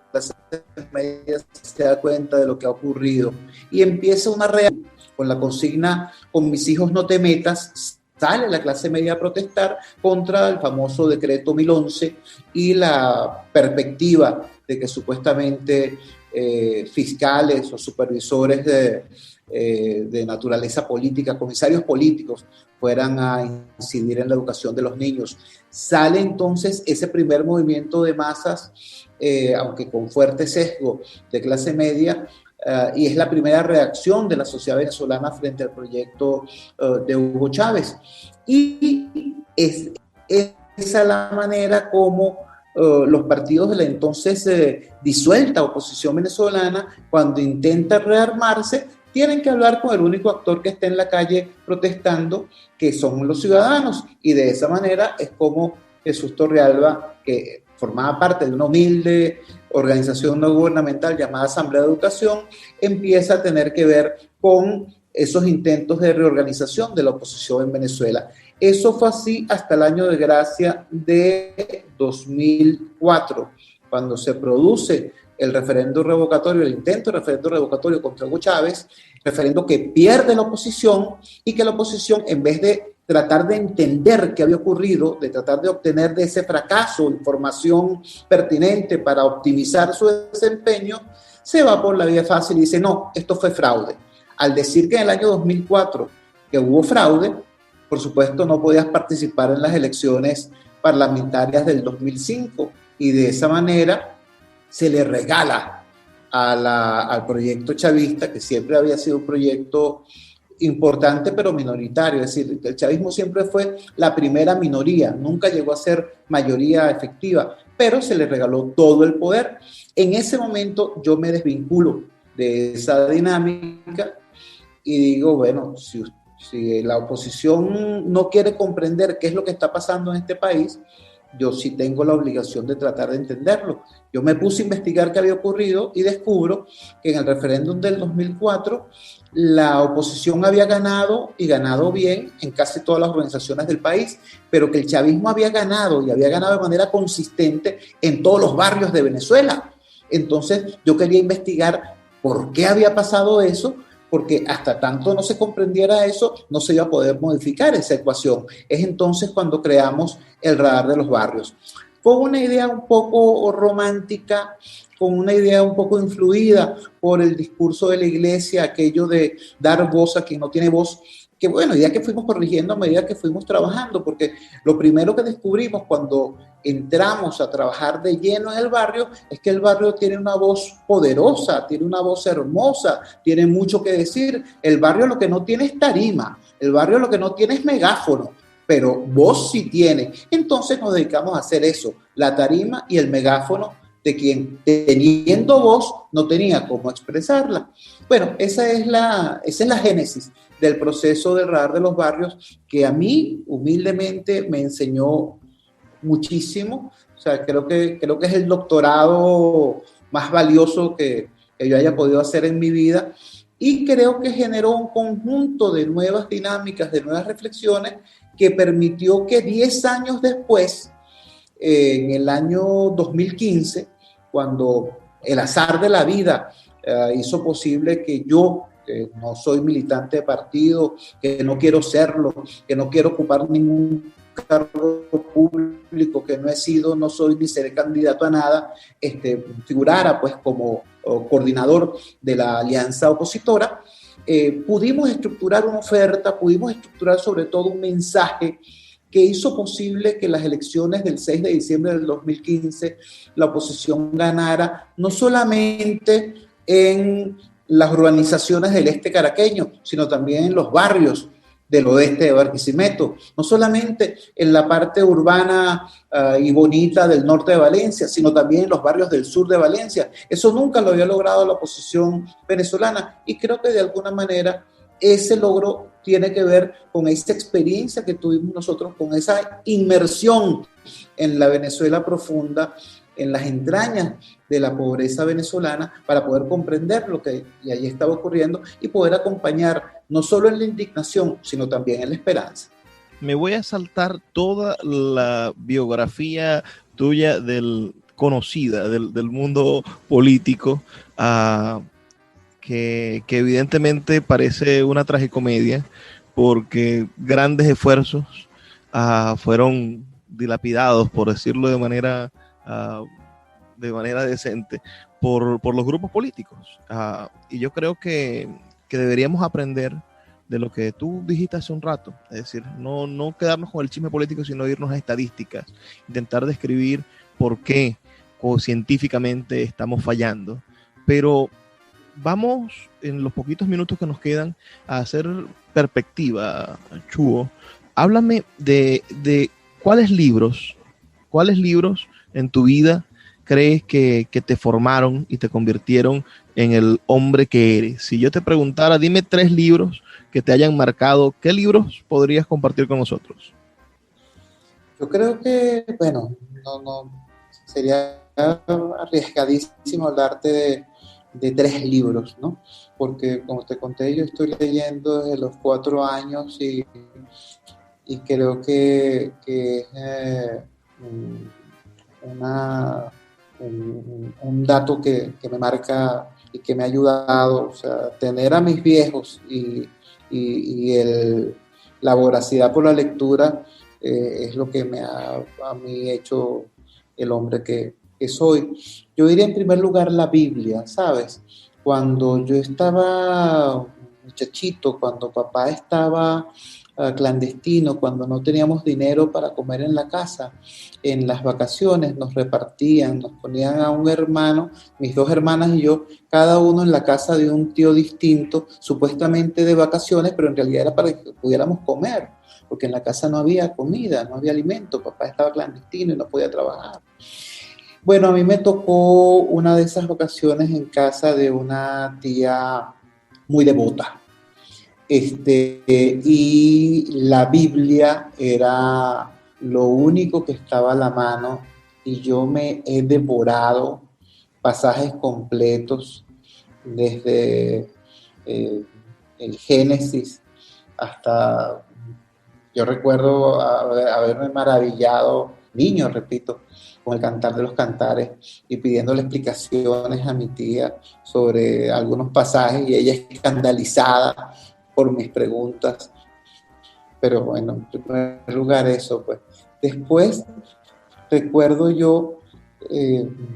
clase media se da cuenta de lo que ha ocurrido y empieza una reacción con la consigna "con mis hijos no te metas". Sale la clase media a protestar contra el famoso decreto 1011 y la perspectiva de que supuestamente fiscales o supervisores de naturaleza política, comisarios políticos, fueran a incidir en la educación de los niños. Sale entonces ese primer movimiento de masas, aunque con fuerte sesgo de clase media, y es la primera reacción de la sociedad venezolana frente al proyecto de Hugo Chávez. Y es esa la manera como los partidos de la entonces disuelta oposición venezolana, cuando intenta rearmarse, tienen que hablar con el único actor que está en la calle protestando, que son los ciudadanos. Y de esa manera es como Jesús Torrealba, que formaba parte de una humilde organización no gubernamental llamada Asamblea de Educación, empieza a tener que ver con esos intentos de reorganización de la oposición en Venezuela. Eso fue así hasta el año de gracia de 2004, cuando se produce el referendo revocatorio, el intento de referendo revocatorio contra Hugo Chávez, referendo que pierde la oposición y que la oposición, en vez de tratar de entender qué había ocurrido, de tratar de obtener de ese fracaso información pertinente para optimizar su desempeño, se va por la vía fácil y dice, no, esto fue fraude. Al decir que en el año 2004 que hubo fraude, por supuesto no podías participar en las elecciones parlamentarias del 2005 y de esa manera se le regala al proyecto chavista, que siempre había sido un proyecto importante pero minoritario, es decir, el chavismo siempre fue la primera minoría, nunca llegó a ser mayoría efectiva, pero se le regaló todo el poder. En ese momento yo me desvinculo de esa dinámica y digo, bueno, si la oposición no quiere comprender qué es lo que está pasando en este país, yo sí tengo la obligación de tratar de entenderlo. Yo me puse a investigar qué había ocurrido y descubro que en el referéndum del 2004 la oposición había ganado y ganado bien en casi todas las organizaciones del país, pero que el chavismo había ganado y había ganado de manera consistente en todos los barrios de Venezuela. Entonces yo quería investigar por qué había pasado eso, porque hasta tanto no se comprendiera eso, no se iba a poder modificar esa ecuación. Es entonces cuando creamos el radar de los barrios. Con una idea un poco romántica, con una idea un poco influida por el discurso de la iglesia, aquello de dar voz a quien no tiene voz, que bueno, ya que fuimos corrigiendo a medida que fuimos trabajando, porque lo primero que descubrimos cuando entramos a trabajar de lleno en el barrio es que el barrio tiene una voz poderosa, tiene una voz hermosa, tiene mucho que decir. El barrio lo que no tiene es tarima, el barrio lo que no tiene es megáfono, pero voz sí tiene. Entonces nos dedicamos a hacer eso, la tarima y el megáfono de quien teniendo voz no tenía cómo expresarla. Bueno, esa es la génesis del proceso del radar de los barrios, que a mí humildemente me enseñó muchísimo. O sea, creo que es el doctorado más valioso que yo haya podido hacer en mi vida, y creo que generó un conjunto de nuevas dinámicas, de nuevas reflexiones, que permitió que 10 años después, en el año 2015, cuando el azar de la vida hizo posible que yo, que no soy militante de partido, que no quiero serlo, que no quiero ocupar ningún cargo público, que no soy ni seré candidato a nada, figurara pues como coordinador de la alianza opositora, pudimos estructurar una oferta, pudimos estructurar sobre todo un mensaje que hizo posible que las elecciones del 6 de diciembre del 2015 la oposición ganara, no solamente en las urbanizaciones del este caraqueño, sino también en los barrios del oeste de Barquisimeto, no solamente en la parte urbana y bonita del norte de Valencia, sino también en los barrios del sur de Valencia. Eso nunca lo había logrado la oposición venezolana, y creo que de alguna manera ese logro tiene que ver con esa experiencia que tuvimos nosotros, con esa inmersión en la Venezuela profunda, en las entrañas de la pobreza venezolana, para poder comprender lo que allí estaba ocurriendo y poder acompañar no solo en la indignación, sino también en la esperanza. Me voy a saltar toda la biografía tuya conocida del mundo político, que evidentemente parece una tragicomedia, porque grandes esfuerzos fueron dilapidados, por decirlo de manera decente, por los grupos políticos. Y yo creo que deberíamos aprender de lo que tú dijiste hace un rato, es decir, no quedarnos con el chisme político, sino irnos a estadísticas, intentar describir por qué o científicamente estamos fallando. Pero vamos, en los poquitos minutos que nos quedan, a hacer perspectiva, Chuo. Háblame de cuáles libros en tu vida crees que te formaron y te convirtieron en el hombre que eres. Si yo te preguntara, dime 3 libros que te hayan marcado, ¿qué libros podrías compartir con nosotros? Yo creo que, bueno, no sería arriesgadísimo hablarte de 3 libros, ¿no? Porque, como te conté, yo estoy leyendo desde los 4 años y creo que es un dato que me marca y que me ha ayudado, o sea, tener a mis viejos y la voracidad por la lectura es lo que me ha a mí hecho el hombre que soy. Yo diría en primer lugar la Biblia, ¿sabes? Cuando yo estaba muchachito, cuando papá estaba clandestino, cuando no teníamos dinero para comer en la casa, en las vacaciones nos repartían, nos ponían a un hermano, mis 2 hermanas y yo, cada uno en la casa de un tío distinto, supuestamente de vacaciones, pero en realidad era para que pudiéramos comer, porque en la casa no había comida, no había alimento, papá estaba clandestino y no podía trabajar. Bueno, a mí me tocó una de esas vacaciones en casa de una tía muy devota. Y la Biblia era lo único que estaba a la mano y yo me he devorado pasajes completos desde el Génesis hasta, yo recuerdo haberme maravillado, niño, repito, con el Cantar de los Cantares y pidiéndole explicaciones a mi tía sobre algunos pasajes y ella escandalizada por mis preguntas. Pero bueno, en primer lugar eso, pues. Después recuerdo yo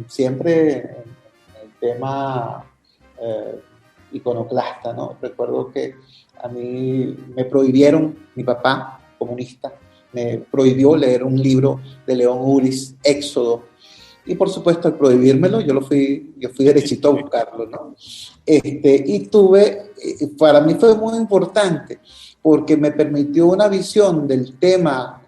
siempre en el tema iconoclasta, ¿no? Recuerdo que a mí me prohibieron, mi papá, comunista, me prohibió leer un libro de León Uris, Éxodo, y por supuesto al prohibírmelo yo fui derechito a buscarlo, ¿no? Y para mí fue muy importante porque me permitió una visión del tema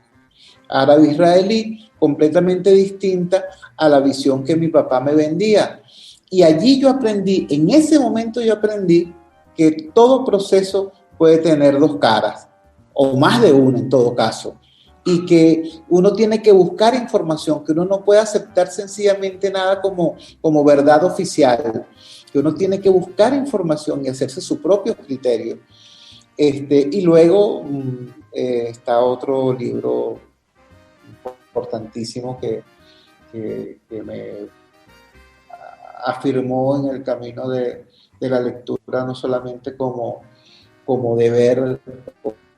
árabe-israelí completamente distinta a la visión que mi papá me vendía. Y allí yo aprendí, en ese momento yo aprendí que todo proceso puede tener 2 caras, o más de una en todo caso, y que uno tiene que buscar información, que uno no puede aceptar sencillamente nada como verdad oficial, que uno tiene que buscar información y hacerse su propio criterio. Y luego está otro libro importantísimo que me afirmó en el camino de la lectura, no solamente como deber,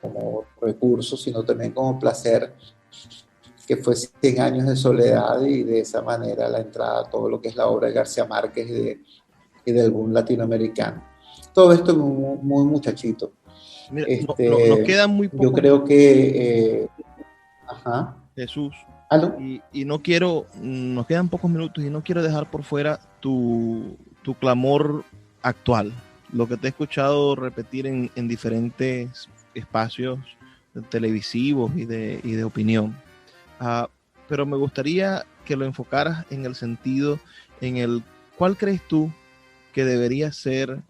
como recurso, sino también como placer, que fue 100 años de soledad, y de esa manera la entrada a todo lo que es la obra de García Márquez y de algún latinoamericano. Todo esto muy, muy muchachito. Mira, nos quedan muy pocos. Yo creo que Jesús, ¿aló? Y no quiero, nos quedan pocos minutos y no quiero dejar por fuera tu clamor actual, lo que te he escuchado repetir en diferentes espacios televisivos y de opinión. Pero me gustaría que lo enfocaras en el sentido ¿cuál crees tú que debería ser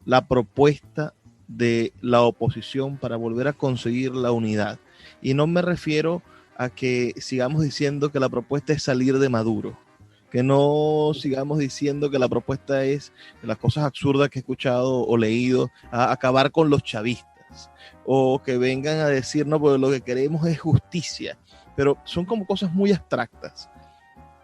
la propuesta de la oposición para volver a conseguir la unidad. Y no me refiero a que sigamos diciendo que la propuesta es salir de Maduro, que no sigamos diciendo que la propuesta es, las cosas absurdas que he escuchado o leído, a acabar con los chavistas, o que vengan a decir, no, porque lo que queremos es justicia, pero son como cosas muy abstractas.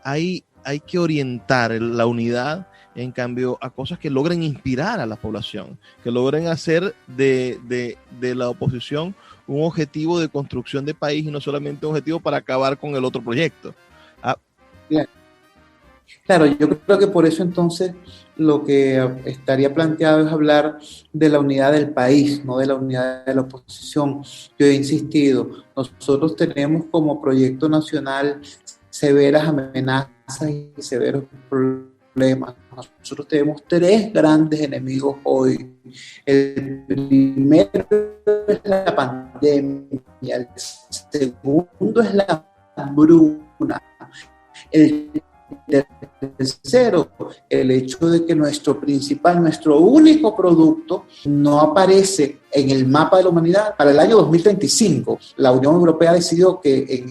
Hay que orientar la unidad, en cambio, a cosas que logren inspirar a la población, que logren hacer de la oposición un objetivo de construcción de país y no solamente un objetivo para acabar con el otro proyecto. Bien. Claro, yo creo que por eso entonces lo que estaría planteado es hablar de la unidad del país, no de la unidad de la oposición. Yo he insistido, nosotros tenemos como proyecto nacional severas amenazas y severos problemas. Nosotros tenemos 3 grandes enemigos hoy. El primero es la pandemia, el segundo es la hambruna, el tercero, el hecho de que nuestro único producto no aparece en el mapa de la humanidad para el año 2035. La Unión Europea decidió que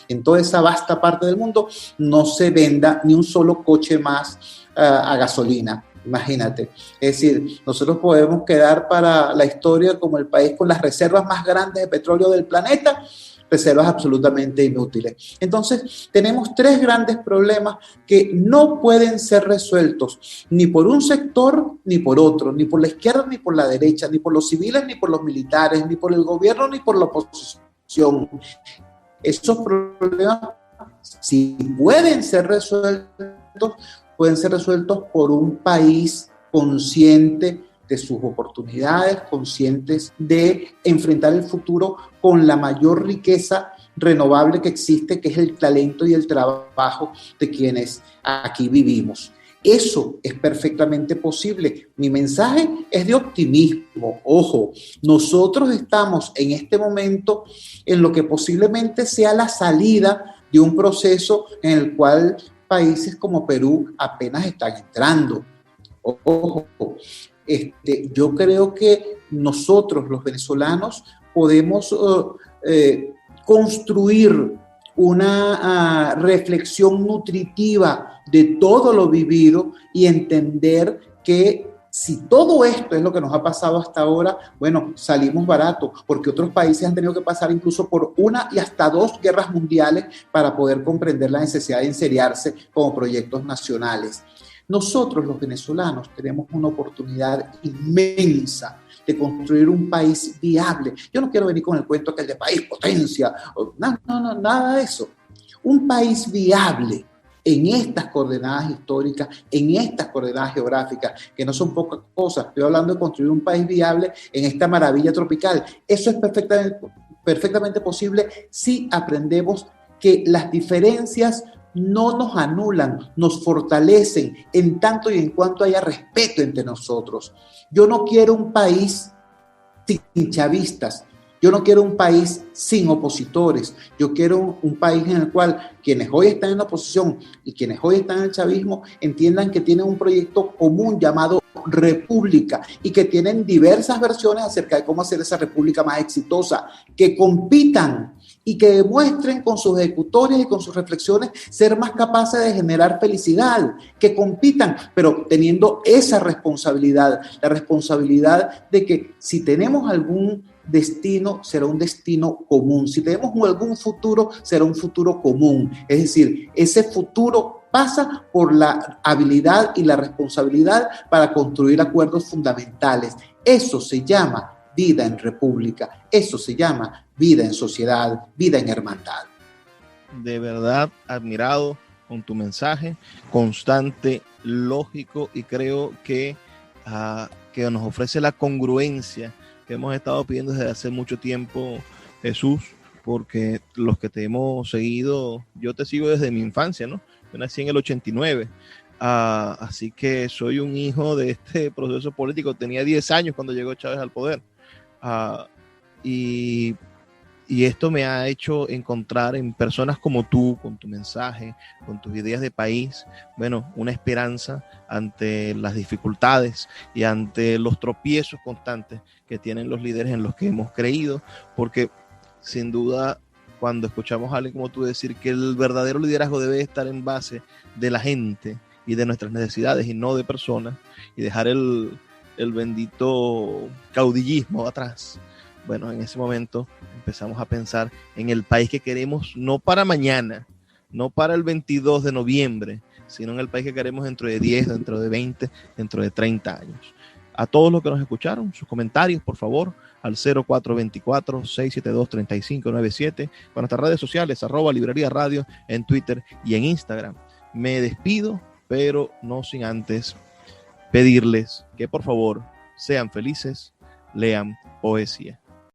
en toda esa vasta parte del mundo no se venda ni un solo coche más a gasolina. Imagínate, es decir, nosotros podemos quedar para la historia como el país con las reservas más grandes de petróleo del planeta, reservas absolutamente inútiles. Entonces, tenemos 3 grandes problemas que no pueden ser resueltos ni por un sector ni por otro, ni por la izquierda ni por la derecha, ni por los civiles ni por los militares, ni por el gobierno ni por la oposición. Esos problemas, si pueden ser resueltos por un país consciente de sus oportunidades, conscientes de enfrentar el futuro con la mayor riqueza renovable que existe, que es el talento y el trabajo de quienes aquí vivimos. Eso es perfectamente posible. Mi mensaje es de optimismo. Ojo, nosotros estamos en este momento en lo que posiblemente sea la salida de un proceso en el cual países como Perú apenas están entrando. Ojo, yo creo que nosotros, los venezolanos, podemos construir una reflexión nutritiva de todo lo vivido y entender que si todo esto es lo que nos ha pasado hasta ahora, bueno, salimos baratos, porque otros países han tenido que pasar incluso por 1 y hasta 2 guerras mundiales para poder comprender la necesidad de enseriarse como proyectos nacionales. Nosotros, los venezolanos, tenemos una oportunidad inmensa de construir un país viable. Yo no quiero venir con el cuento que el de país potencia, no, nada de eso. Un país viable en estas coordenadas históricas, en estas coordenadas geográficas, que no son pocas cosas. Estoy hablando de construir un país viable en esta maravilla tropical. Eso es perfectamente posible si aprendemos que las diferencias no nos anulan, nos fortalecen en tanto y en cuanto haya respeto entre nosotros. Yo no quiero un país sin chavistas, yo no quiero un país sin opositores, yo quiero un país en el cual quienes hoy están en la oposición y quienes hoy están en el chavismo entiendan que tienen un proyecto común llamado república y que tienen diversas versiones acerca de cómo hacer esa república más exitosa, que compitan y que demuestren con sus ejecutores y con sus reflexiones ser más capaces de generar felicidad, que compitan, pero teniendo esa responsabilidad, la responsabilidad de que si tenemos algún destino, será un destino común, si tenemos algún futuro, será un futuro común, es decir, ese futuro pasa por la habilidad y la responsabilidad para construir acuerdos fundamentales. Eso se llama vida en república, eso se llama vida en sociedad, vida en hermandad. De verdad, admirado con tu mensaje, constante, lógico, y creo que nos ofrece la congruencia que hemos estado pidiendo desde hace mucho tiempo, Jesús, porque los que te hemos seguido, yo te sigo desde mi infancia, ¿no? Yo nací en el 89, así que soy un hijo de este proceso político. Tenía 10 años cuando llegó Chávez al poder, y Y esto me ha hecho encontrar en personas como tú, con tu mensaje, con tus ideas de país, bueno, una esperanza ante las dificultades y ante los tropiezos constantes que tienen los líderes en los que hemos creído, porque sin duda cuando escuchamos a alguien como tú decir que el verdadero liderazgo debe estar en base de la gente y de nuestras necesidades y no de personas, y dejar el bendito caudillismo atrás. Bueno, en ese momento empezamos a pensar en el país que queremos, no para mañana, no para el 22 de noviembre, sino en el país que queremos dentro de 10, dentro de 20, dentro de 30 años. A todos los que nos escucharon, sus comentarios, por favor, al 0424-672-3597, con nuestras redes sociales, @Librería Radio, en Twitter y en Instagram. Me despido, pero no sin antes pedirles que por favor sean felices, lean poesía.